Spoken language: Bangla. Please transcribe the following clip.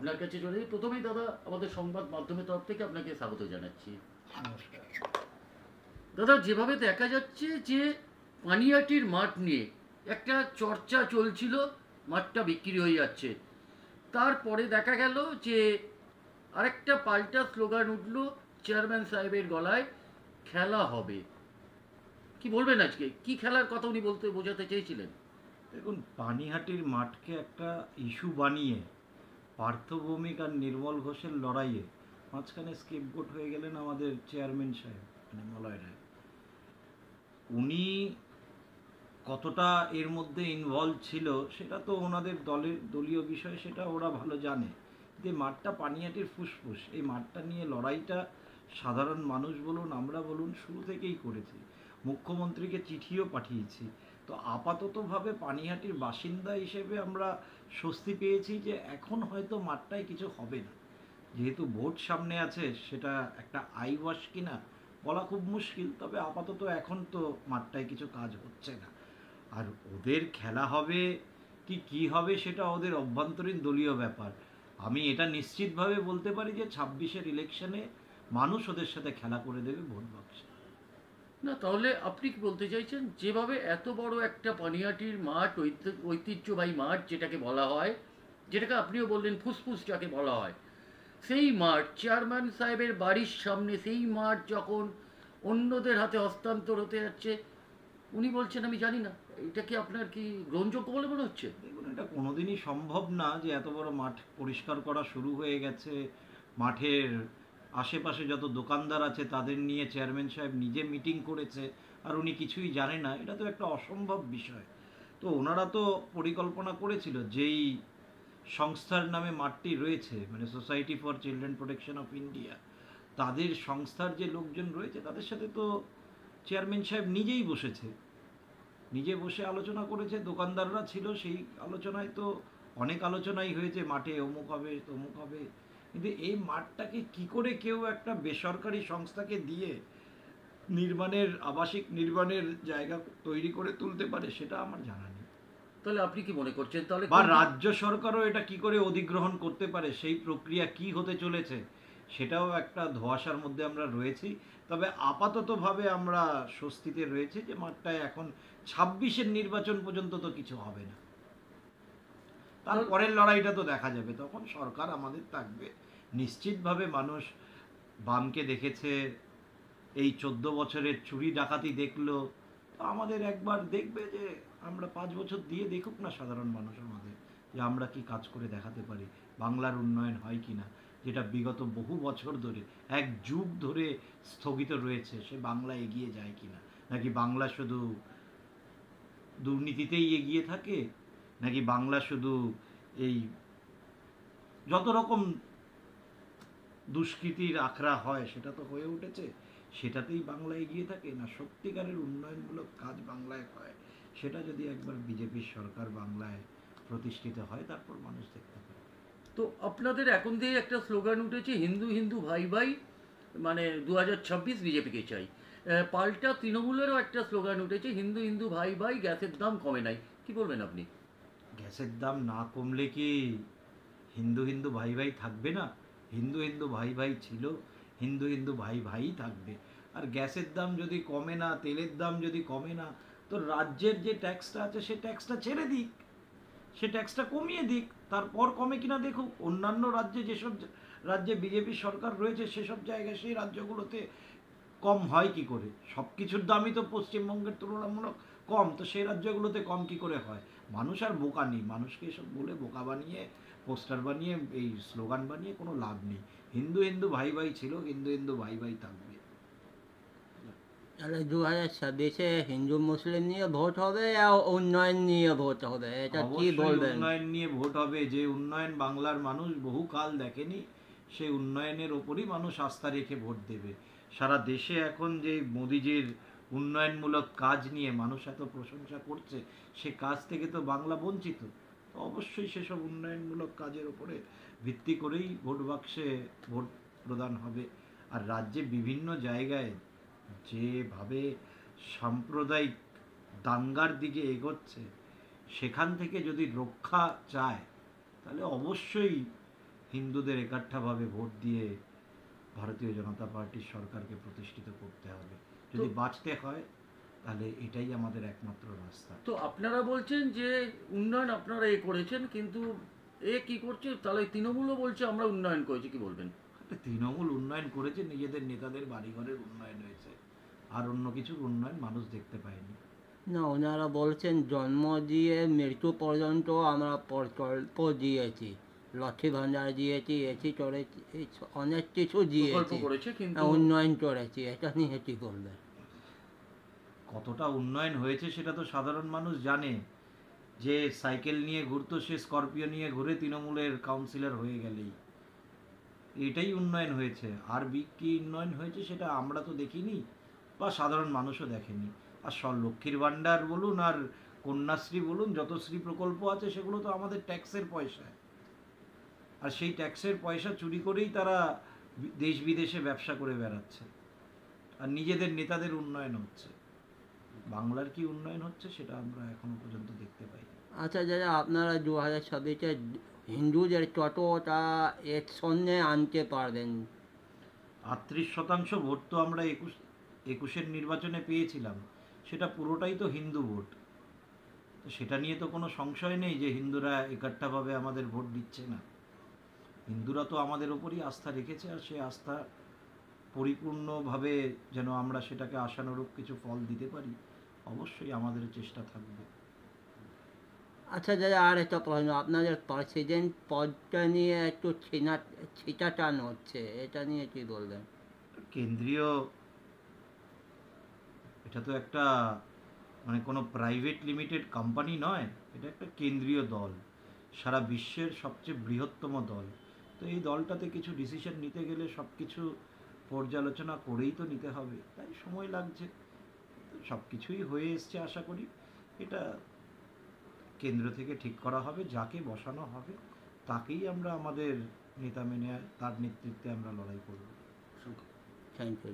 আপনার কাছে চলে যাই। প্রথমেই দাদা আমাদের সংবাদ মাধ্যমের তরফ থেকে আপনাকে স্বাগত জানাচ্ছি। দাদা, যেভাবে দেখা যাচ্ছে যে পানিহাটির মাঠ নিয়ে একটা চর্চা চলছিল, মাঠটা বিক্রি হয়ে যাচ্ছে, তারপরে দেখা গেল যে আরেকটা পাল্টা স্লোগান উঠলো চেয়ারম্যান সাহেবের গলায়, খেলা হবে। কি বলবেন আজকে, কি খেলার কথা উনি বলতে বোঝাতে চেয়েছিলেন? দেখুন, পানিহাটির মাঠকে একটা ইস্যু বানিয়ে পার্থ ভৌমিক আর নির্মল ঘোষের লড়াইয়ে মাঝখানে স্কেপগোট হয়ে গেলেন আমাদের চেয়ারম্যান সাহেব, মানে মলয় রায়। উনি কতটা এর মধ্যে ইনভলভ ছিল সেটা তো ওনাদের দলীয় বিষয়, সেটা ওরা ভালো জানে। যে মাঠটা পানিহাটির ফুসফুস, এই মাঠটা নিয়ে লড়াইটা সাধারণ মানুষ বলুন, আমরা বলুন, শুরু থেকেই করেছি। মুখ্যমন্ত্রীকে চিঠিও পাঠিয়েছি। তো আপাততভাবে পানিহাটির বাসিন্দা হিসেবে আমরা স্বস্তি পেয়েছি যে এখন হয়তো মাঠটায় কিছু হবে না। যেহেতু ভোট সামনে আছে, সেটা একটা আই ওয়াশ কিনা বলা খুব মুশকিল, তবে আপাতত এখন তো মাঠটায় কিছু কাজ হচ্ছে না। আর ওদের খেলা হবে কি হবে সেটা ওদের অভ্যন্তরীণ দলীয় ব্যাপার। আমি এটা নিশ্চিতভাবে বলতে পারি যে 26-এর ইলেকশনে মানুষ ওদের সাথে খেলা করে দেবে ভোট বাক্সে। না, তাহলে আপনি কি বলতে চাইছেন, যেভাবে এত বড় একটা পানিহাটির মাঠ, ঐতিহ্যবাহী মাঠ যেটাকে বলা হয়, যেটাকে আপনিও বললেন ফুসফুস যাকে বলা হয়, সেই মাঠ চেয়ারম্যান সাহেবের বাড়ির সামনে, সেই মাঠ যখন অন্যদের হাতে হস্তান্তর হতে যাচ্ছে, উনি বলছেন আমি জানি না, এটা কি আপনার কি গ্রহণযোগ্য বলে মনে হচ্ছে? দেখুন, এটা কোনোদিনই সম্ভব না যে এত বড় মাঠ পরিষ্কার করা শুরু হয়ে গেছে, মাঠের আশেপাশে যত দোকানদার আছে তাদের নিয়ে চেয়ারম্যান সাহেব নিজে মিটিং করেছে আর উনি কিছুই জানে না, এটা তো একটা অসম্ভব বিষয়। তো ওনারা তো পরিকল্পনা করেছিল, যেই সংস্থার নামে মাঠটি রয়েছে, মানে society for children protection of India, তাদের সংস্থার যে লোকজন রয়েছে তাদের সাথে তো চেয়ারম্যান সাহেব নিজেই বসেছে, নিজে বসে আলোচনা করেছে। দোকানদাররা ছিল, সেই আলোচনায় তো অনেক আলোচনাই হয়েছে, মাঠে অমুক হবে তমুক হবে। কিন্তু এই মাঠটাকে কি করে কেউ একটা বেসরকারি সংস্থাকে দিয়ে আবাসিক নির্মাণের জায়গা তৈরি করে তুলতে পারে সেটা আমার জানা নেই। তাহলে আপনি কি মনে করছেন, তাহলে বা রাজ্য সরকারও এটা কি করে অধিগ্রহণ করতে পারে, সেই প্রক্রিয়া কি হতে চলেছে সেটাও একটা ধোঁয়াশার মধ্যে আমরা রয়েছি। তবে আপাততভাবে আমরা স্বস্তিতে রয়েছি যে মাঠটায় এখন 26-এর নির্বাচন পর্যন্ত তো কিছু হবে না, তারপরের লড়াইটা তো দেখা যাবে, তখন সরকার আমাদের থাকবে। নিশ্চিতভাবে মানুষ বামকে দেখেছে, এই 14 বছরের চুরি ডাকাতি দেখলো, তো আমাদের একবার দেখবে যে আমরা 5 বছর দিয়ে দেখুক না সাধারণ মানুষ আমাদের, যে আমরা কি কাজ করে দেখাতে পারি, বাংলার উন্নয়ন হয় কি না, যেটা বিগত বহু বছর ধরে, এক যুগ ধরে স্থগিত রয়েছে, সে বাংলা এগিয়ে যায় কিনা, নাকি বাংলা শুধু দুর্নীতিতেই এগিয়ে থাকে, নাকি বাংলা শুধু এই যত রকম দুষ্কৃতির আখড়া হয় সেটা তো হয়ে উঠেছে, সেটাতেই বাংলা এগিয়ে থাকে, না সত্যিকারের উন্নয়নমূলক কাজ বাংলায় হয়, সেটা যদি একবার বিজেপির সরকার বাংলায় প্রতিষ্ঠিত হয় তারপর মানুষ দেখতে পাবে। তো আপনাদের এখন দিয়ে একটা স্লোগান উঠেছে, হিন্দু হিন্দু ভাই ভাই, মানে 2026 বিজেপিকে চাই। পাল্টা তৃণমূলেরও একটা স্লোগান উঠেছে, হিন্দু হিন্দু ভাই ভাই, গ্যাসের দাম কমে নাই। কি বলবেন আপনি? গ্যাসের দাম না কমলে কি হিন্দু হিন্দু ভাই ভাই থাকবে না? হিন্দু হিন্দু ভাই ভাই ছিল, হিন্দু হিন্দু ভাই ভাই থাকবে। আর গ্যাসের দাম যদি কমে না, তেলের দাম যদি কমে না, তো রাজ্যের যে ট্যাক্সটা আছে সে ট্যাক্সটা ছেড়ে দিক, সে ট্যাক্সটা কমিয়ে দিক, তারপর কমে কিনা দেখুক। অন্যান্য রাজ্যে যেসব রাজ্যে বিজেপি সরকার রয়েছে সেসব জায়গায়, সেই রাজ্যগুলোতে কম হয় কি করে? সব কিছুর দামই তো পশ্চিমবঙ্গের তুলনামূলক কম, তো সেই রাজ্যগুলোতে কম কি করে হয়? মানুষ আর বোকা নেই, মানুষকে এসব বলে বোকা বানিয়ে, পোস্টার বানিয়ে, এই স্লোগান বানিয়ে কোনো লাভ নেই। হিন্দু হিন্দু ভাই ভাই ছিল, হিন্দু হিন্দু ভাই ভাই থাকবে। তাহলে 2026-এ হিন্দু মুসলিম নিয়ে ভোট হবে আর উন্নয়ন নিয়ে ভোট হবে, এটা কি অবশ্যই বলবেন? উন্নয়ন নিয়ে ভোট হবে। যে উন্নয়ন বাংলার মানুষ বহুকাল দেখেনি, সেই উন্নয়নের ওপরই মানুষ আস্থা রেখে ভোট দেবে। সারা দেশে এখন যে মোদিজির উন্নয়নমূলক কাজ নিয়ে মানুষ এত প্রশংসা করছে, সে কাজ থেকে তো বাংলা বঞ্চিত। তো অবশ্যই সেসব উন্নয়নমূলক কাজের ওপরে ভিত্তি করেই ভোট বাক্সে ভোট প্রদান হবে। আর রাজ্যে বিভিন্ন জায়গায় যেভাবে সাম্প্রদায়িক দাঙ্গার দিকে এগোচ্ছে, সেখান থেকে যদি রক্ষা চায় তাহলে অবশ্যই হিন্দুদের একাঠ্ঠাভাবে ভোট দিয়ে ভারতীয় জনতা পার্টির সরকারকে প্রতিষ্ঠিত করতে হবে। যদি বাঁচতে হয় তাহলে এটাই আমাদের একমাত্র রাস্তা। তো আপনারা বলছেন যে উন্নয়ন আপনারা করেছেন, কিন্তু কি করছে তাহলে তৃণমূলও বলছে আমরা উন্নয়ন করেছি, কি বলবেন? তৃণমূল উন্নয়ন করেছে, নিজেদের নেতাদের বাড়িঘরের উন্নয়ন হয়েছে, আর অন্য কিছুর উন্নয়ন মানুষ দেখতে পায়নি। না, ওনারা বলছেন জন্ম দিয়ে মৃত্যু পর্যন্ত আমরা প্রকল্প দিয়েছি, লক্ষ্মী ভাণ্ডার দিয়েছি, এসি করেছি, অনেক কিছু প্রকল্প দিয়েছি, করেছে কিন্তু উন্নয়ন করেছি। এটা নিয়ে কী করবেন? কতটা উন্নয়ন হয়েছে সেটা তো সাধারণ মানুষ জানে। যে সাইকেল নিয়ে ঘুরতো সে স্করপিও নিয়ে ঘুরে তৃণমূলের কাউন্সিলর হয়ে গেলেই এটাই উন্নয়ন হয়েছে। আর কি উন্নয়ন হয়েছে সেটা আমরা তো দেখিনি বা সাধারণ মানুষও দেখেনি। আর লক্ষ্মীর ভাণ্ডার বলুন আর কন্যাশ্রী বলুন, যত শ্রী প্রকল্প আছে সেগুলো তো আমাদের ট্যাক্সের পয়সা, আর সেই ট্যাক্সের পয়সা চুরি করেই তারা দেশ বিদেশে ব্যবসা করে বেড়াচ্ছে, আর নিজেদের নেতাদের উন্নয়ন হচ্ছে। বাংলার কি উন্নয়ন হচ্ছে সেটা আমরা এখনো পর্যন্ত দেখতে পাই। আচ্ছা, যারা আপনারা 2026-এ হিন্দুদের কতটা এর সঙ্গে আনতে পারবেন? 38% ভোট তো আমরা 21-এর নির্বাচনে পেয়েছিলাম, সেটা পুরোটাই তো হিন্দু ভোট। তো সেটা নিয়ে তো কোনো সংশয় নেই যে হিন্দুরা একাট্টাভাবে আমাদের ভোট দিচ্ছে না। হিন্দুরা তো আমাদের ওপরই আস্থা রেখেছে, আর সে আস্থা পরিপূর্ণভাবে যেন আমরা সেটাকে আশানুরূপ কিছু ফল দিতে পারি, অবশ্যই আমাদের চেষ্টা থাকবে। আচ্ছা, যারা আর একটা প্রশ্ন, আপনাদের প্রেসিডেন্ট পদটা নিয়ে একটু ছিটাটান হচ্ছে, এটা নিয়ে কী বলবেন? কেন্দ্রীয়, এটা তো একটা মানে কোনো প্রাইভেট লিমিটেড কোম্পানি নয়, এটা একটা কেন্দ্রীয় দল, সারা বিশ্বের সবচেয়ে বৃহত্তম দল। তো এই দলটাতে কিছু ডিসিশন নিতে গেলে সব কিছু পর্যালোচনা করেই তো নিতে হবে, তাই সময় লাগছে। সব কিছুই হয়ে এসছে, আশা করি এটা কেন্দ্র থেকে ঠিক করা হবে, যাকে বসানো হবে তাকেই আমরা আমাদের নেতা মেনে তার নেতৃত্বে আমরা লড়াই করব। Thank you.